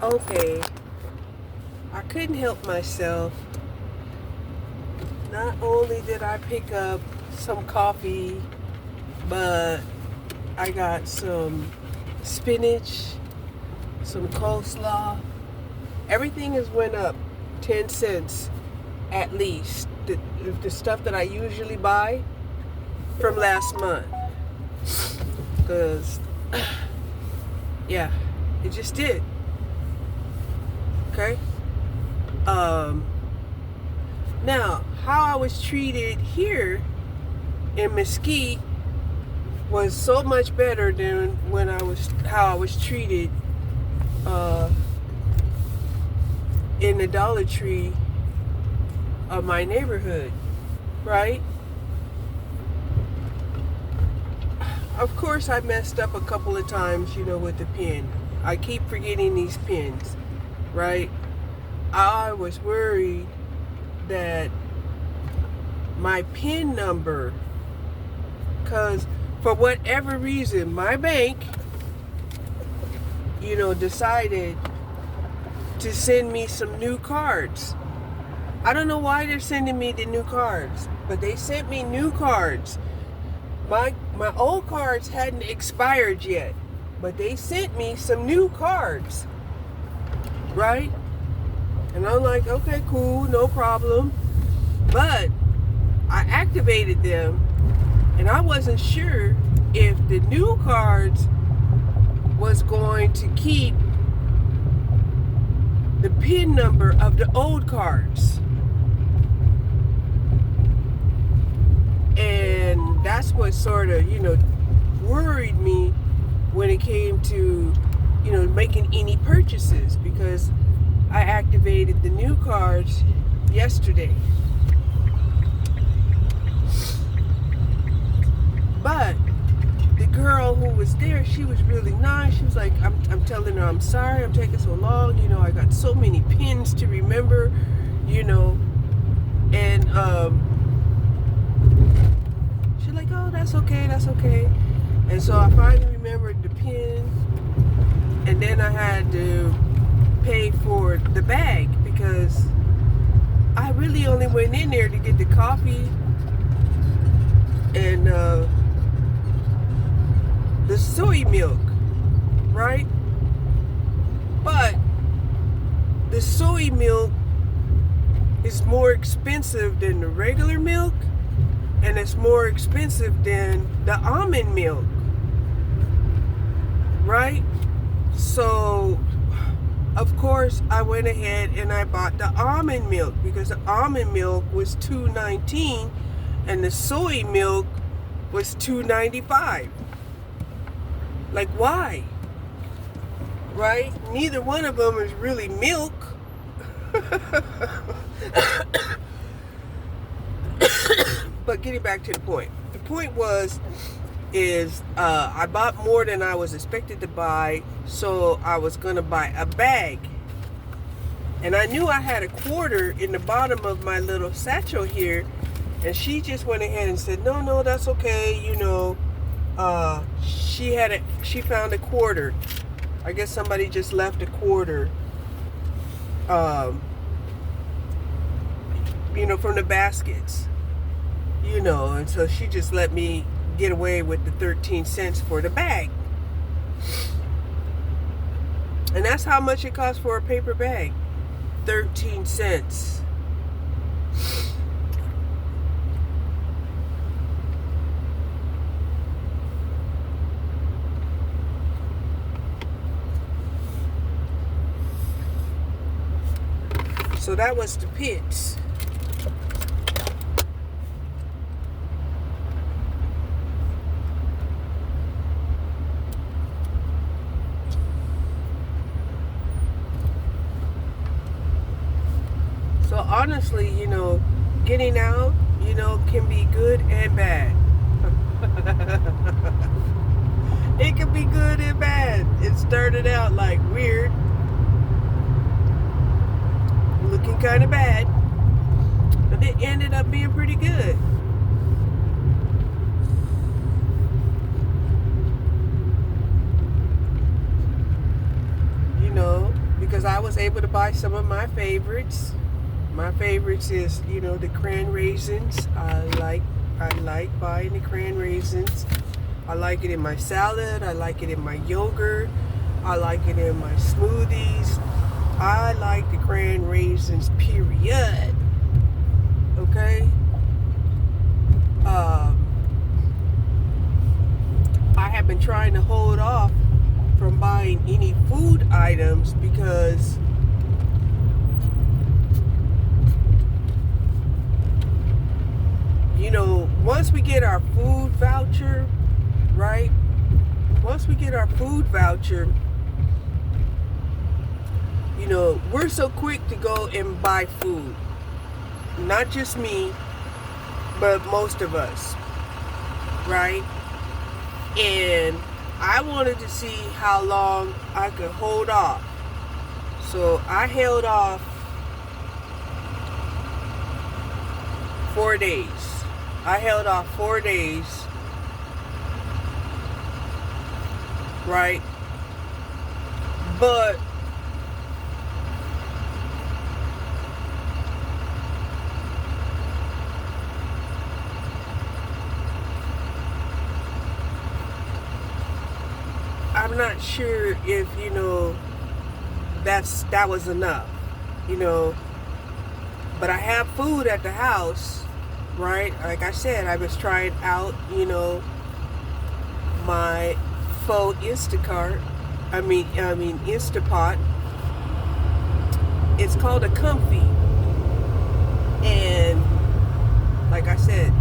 Okay, I couldn't help myself. Not only did I pick up some coffee, but I got some spinach, some coleslaw. Everything has went up 10 cents at least. The stuff that I usually buy from last month. Because, yeah, it just did. Okay? Now, how I was treated here in Mesquite was so much better than how I was treated in the Dollar Tree of my neighborhood, right? Of course, I messed up a couple of times, with the pen. I keep forgetting these pens, right? I was worried that my PIN number, because for whatever reason, my bank, decided to send me some new cards. I don't know why they're sending me the new cards, but they sent me new cards. My old cards hadn't expired yet, but they sent me some new cards, right? And I'm like, okay, cool, no problem. But I activated them, and I wasn't sure if the new cards was going to keep the PIN number of the old cards. And that's what sort of, worried me when it came to, making any purchases, because I activated the new cards yesterday. But the girl who was there, she was really nice. She was like, I'm telling her I'm sorry I'm taking so long. I got so many pins to remember, and she's like, oh, that's okay. And so I finally remembered the pin, and then I had to pay for the bag because I really only went in there to get the coffee and the soy milk, right? But the soy milk is more expensive than the regular milk, and it's more expensive than the almond milk, right? So of course I went ahead and I bought the almond milk because the almond milk was $2.19 and the soy milk was $2.95. Like, why? Right? Neither one of them is really milk. But getting back to the point. The point is I bought more than I was expected to buy, so I was going to buy a bag. And I knew I had a quarter in the bottom of my little satchel here, and she just went ahead and said, no, that's okay, she found a quarter. I guess somebody just left a quarter, from the baskets, and so she just let me get away with the 13 cents for the bag. And that's how much it costs for a paper bag. 13 cents. So that was the pits. So honestly, getting out, can be good and bad. It can be good and bad. It started out like weird, looking kind of bad, but it ended up being pretty good. because I was able to buy some of my favorites. My favorites is, the cran raisins. I like buying the cran raisins. I like it in my salad. I like it in my yogurt. I like it in my smoothies. I like the cran raisins, period. Okay? I have been trying to hold off from buying any food items because once we get our food voucher, right? Once we get our food voucher, we're so quick to go and buy food. Not just me, but most of us, right? And I wanted to see how long I could hold off. So I held off 4 days. I held off 4 days, right? But I'm not sure if that was enough, but I have food at the house, right? Like I said, I was trying out my faux Instacart. I mean Instapot. It's called a Comfy, and like I said,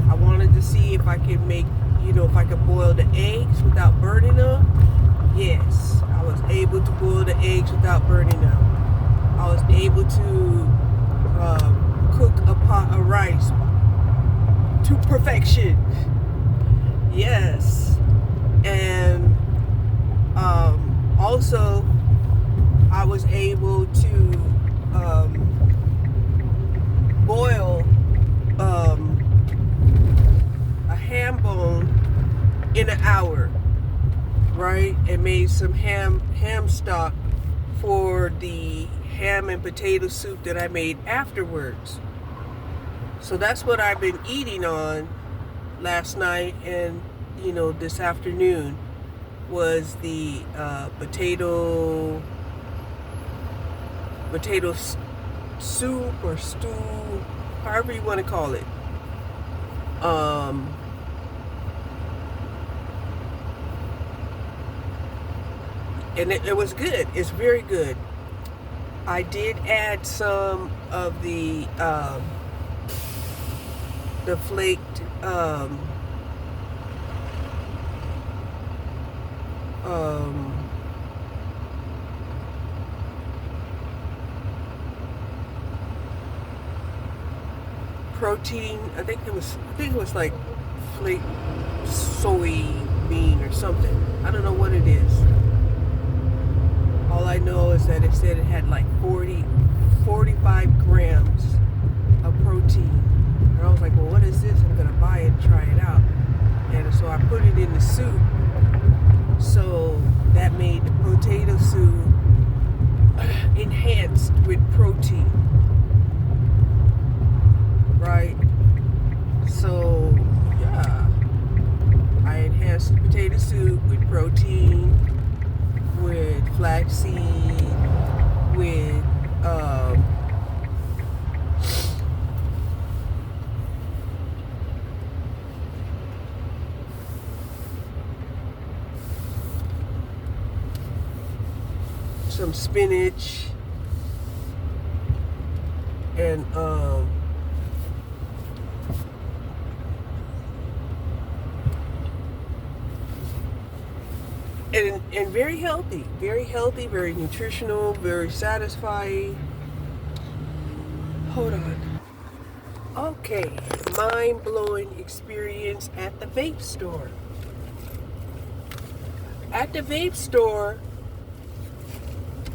I wanted to see if I could make if I could boil the eggs without burning them. Yes, I was able to boil the eggs without burning them. I was able to cook a pot of rice to perfection. Yes. And also I was able to boil a ham bone in an hour, right? And made some ham stock for the ham and potato soup that I made afterwards. So that's what I've been eating on last night and this afternoon was the potato soup or stew, however you want to call it. And it was good. It's very good. I did add some of the flaked protein. I think it was like flaked soybean or something. I don't know what it is. All I know is that it said it had like 45 grams of protein. And I was like, well, what is this? I'm going to buy it and try it out. And so I put it in the soup. So that made the potato soup enhanced with protein. Right? So, yeah. I enhanced the potato soup with protein, with flaxseed, with some spinach and and very healthy, very nutritional, very satisfying. Hold on. Okay, mind-blowing experience at the vape store. At the vape store,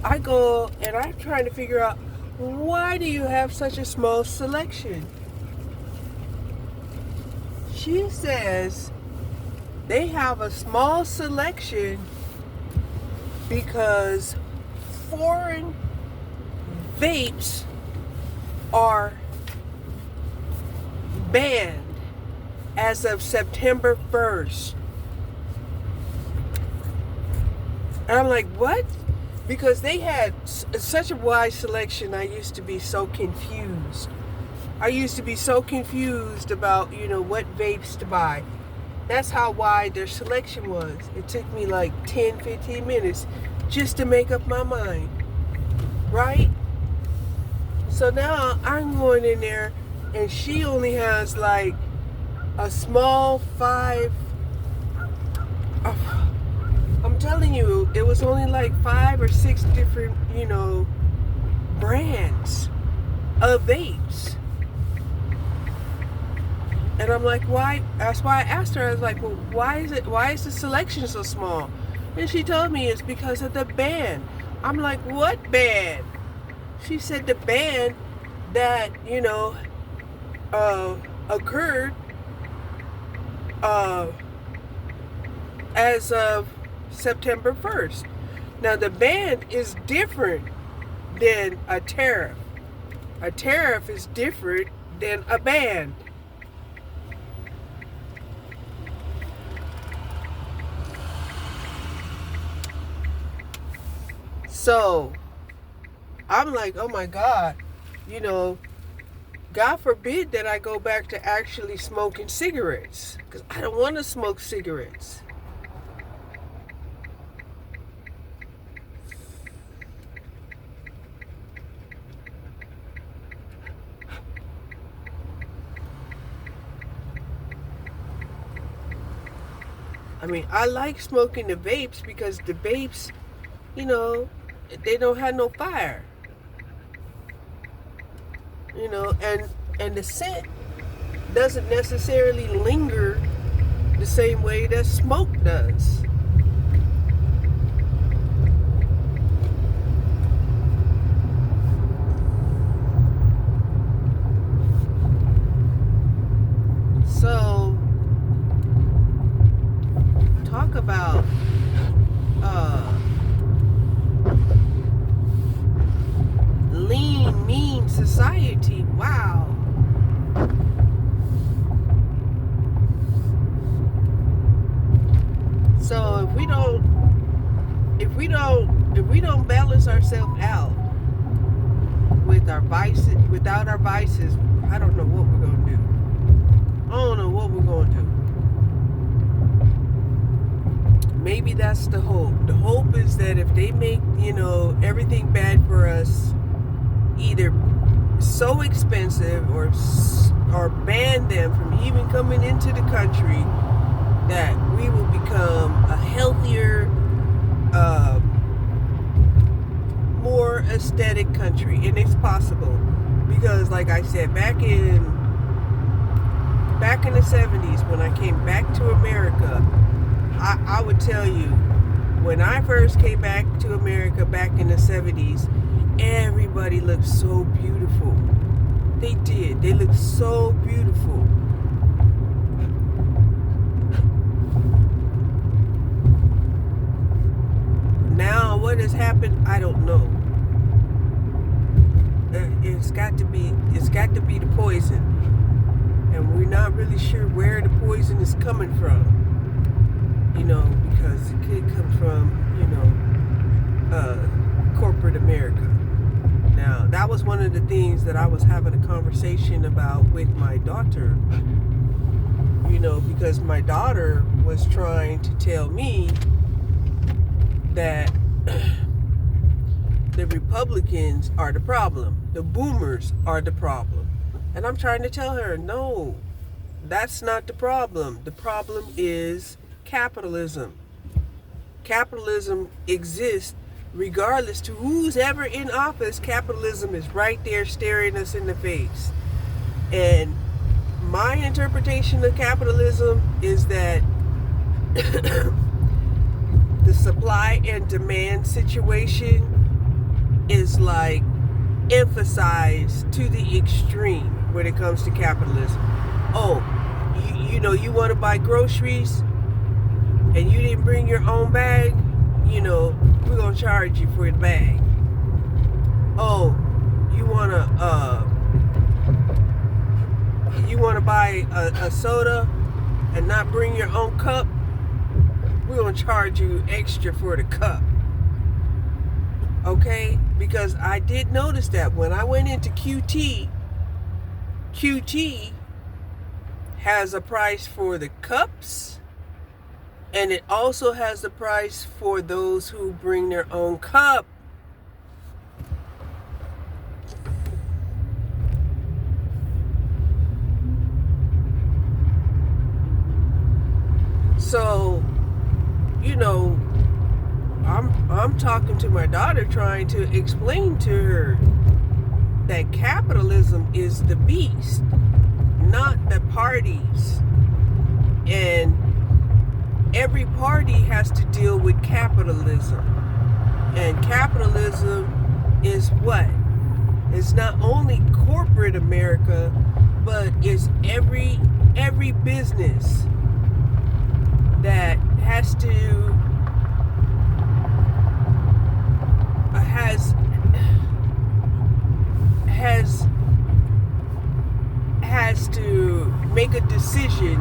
I go and I'm trying to figure out, why do you have such a small selection? She says they have a small selection because foreign vapes are banned as of September 1st. And I'm like, what? Because they had such a wide selection, I used to be so confused. I used to be so confused about, what vapes to buy. That's how wide their selection was. It took me like 10, 15 minutes just to make up my mind. Right? So now I'm going in there and she only has like a small 5. I'm telling you, it was only like 5 or 6 different, brands of vapes. And I'm like, why? That's why I asked her. I was like, well, why is the selection so small? And she told me it's because of the ban. I'm like, what ban? She said the ban that, occurred as of September 1st. Now, the ban is different than a tariff. A tariff is different than a ban. So, I'm like, oh my God, God forbid that I go back to actually smoking cigarettes, because I don't want to smoke cigarettes. I mean, I like smoking the vapes because the vapes, they don't have no fire. And the scent doesn't necessarily linger the same way that smoke does. So, talk about lean, mean society. Wow. So if we don't balance ourselves out with our vices, without our vices, I don't know what we're gonna do. I don't know what we're gonna do. Maybe that's the hope. The hope is that if they make, everything bad for us, either so expensive or ban them from even coming into the country, that we will become a healthier, more aesthetic country. And it's possible, because like I said, back in the 70s, when I came back to America, I would tell you, when I first came back to America back in the 70s, everybody looked so beautiful. They did. They looked so beautiful. Now, what has happened, I don't know. It's got to be the poison. And we're not really sure where the poison is coming from. Because it could come from, corporate America. Now, that was one of the things that I was having a conversation about with my daughter. Because my daughter was trying to tell me that the Republicans are the problem. The boomers are the problem. And I'm trying to tell her, no, that's not the problem. The problem is capitalism. Capitalism exists regardless to who's ever in office. Capitalism is right there staring us in the face. And my interpretation of capitalism is that the supply and demand situation is like emphasized to the extreme when it comes to capitalism. Oh, you want to buy groceries and you didn't bring your own bag, we're going to charge you for the bag. buy a soda and not bring your own cup, we're going to charge you extra for the cup. Okay? Because I did notice that when I went into QT has a price for the cups, and it also has the price for those who bring their own cup. So, I'm talking to my daughter, trying to explain to her that capitalism is the beast, not the parties. And every party has to deal with capitalism. And capitalism is what? It's not only corporate America, but it's every business that has to has to make a decision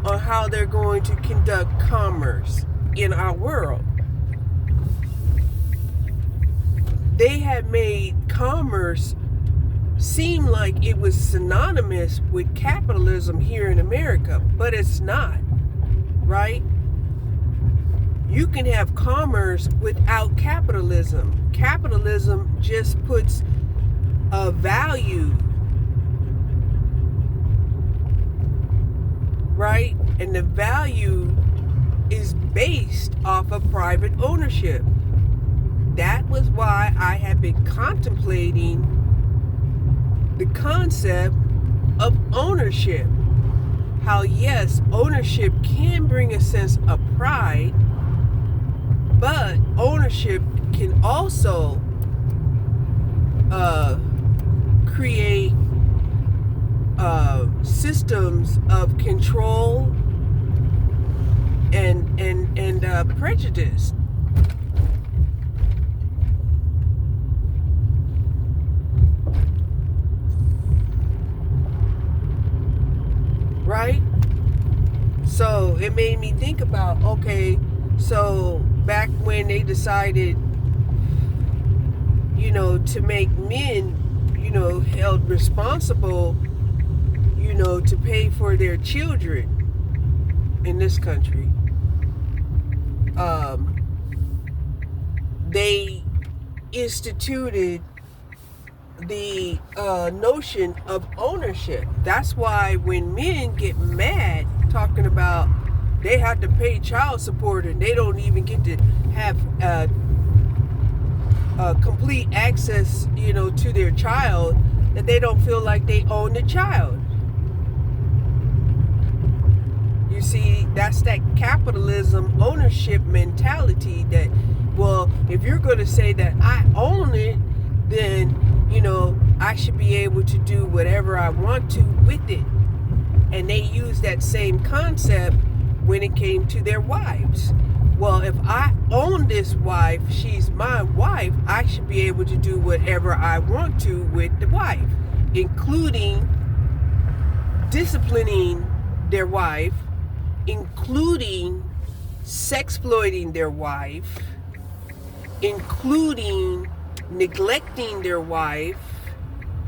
on how they're going to conduct commerce in our world. They had made commerce seem like it was synonymous with capitalism here in America, but it's not, right? You can have commerce without capitalism. Capitalism just puts a value, right? And the value is based off of private ownership. That was why I have been contemplating the concept of ownership. How, yes, ownership can bring a sense of pride, but ownership can also create systems of control and prejudice. Right? So it made me think about, okay, so back when they decided, to make men, held responsible, to pay for their children in this country, they instituted the notion of ownership. That's why when men get mad talking about they have to pay child support and they don't even get to have complete access, to their child, that they don't feel like they own the child. You see, that's that capitalism ownership mentality that, well, if you're going to say that I own it, then I should be able to do whatever I want to with it. And they use that same concept when it came to their wives. Well, if I own this wife, she's my wife, I should be able to do whatever I want to with the wife, including disciplining their wife, including sexploiting their wife, including neglecting their wife,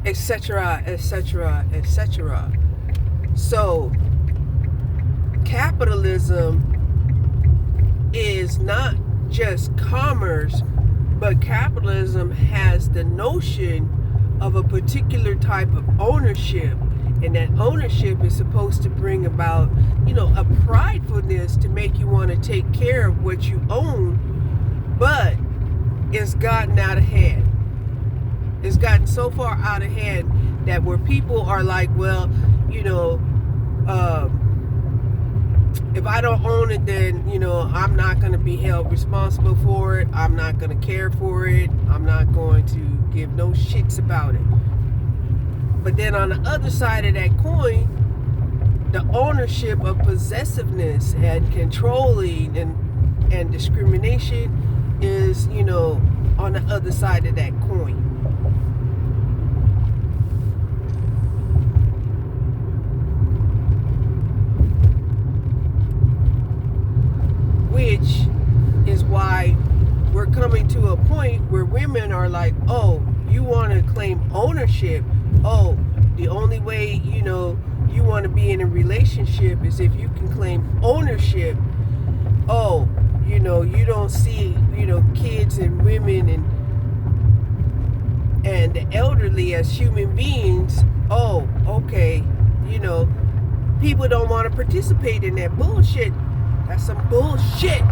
etc., etc., etc. So capitalism is not just commerce, but capitalism has the notion of a particular type of ownership, and that ownership is supposed to bring about, a pridefulness to make you want to take care of what you own, but it's gotten out of hand. It's gotten so far out of hand that where people are like, well, if I don't own it, then, I'm not going to be held responsible for it. I'm not going to care for it. I'm not going to give no shits about it. But then on the other side of that coin, the ownership of possessiveness and controlling and discrimination is, on the other side of that coin. which is why we're coming to a point where women are like, oh, you want to claim ownership. Oh, the only way, you want to be in a relationship is if you can claim ownership. Oh, you don't see, kids and women and the elderly as human beings. Oh, okay, people don't want to participate in that bullshit. That's some bullshit.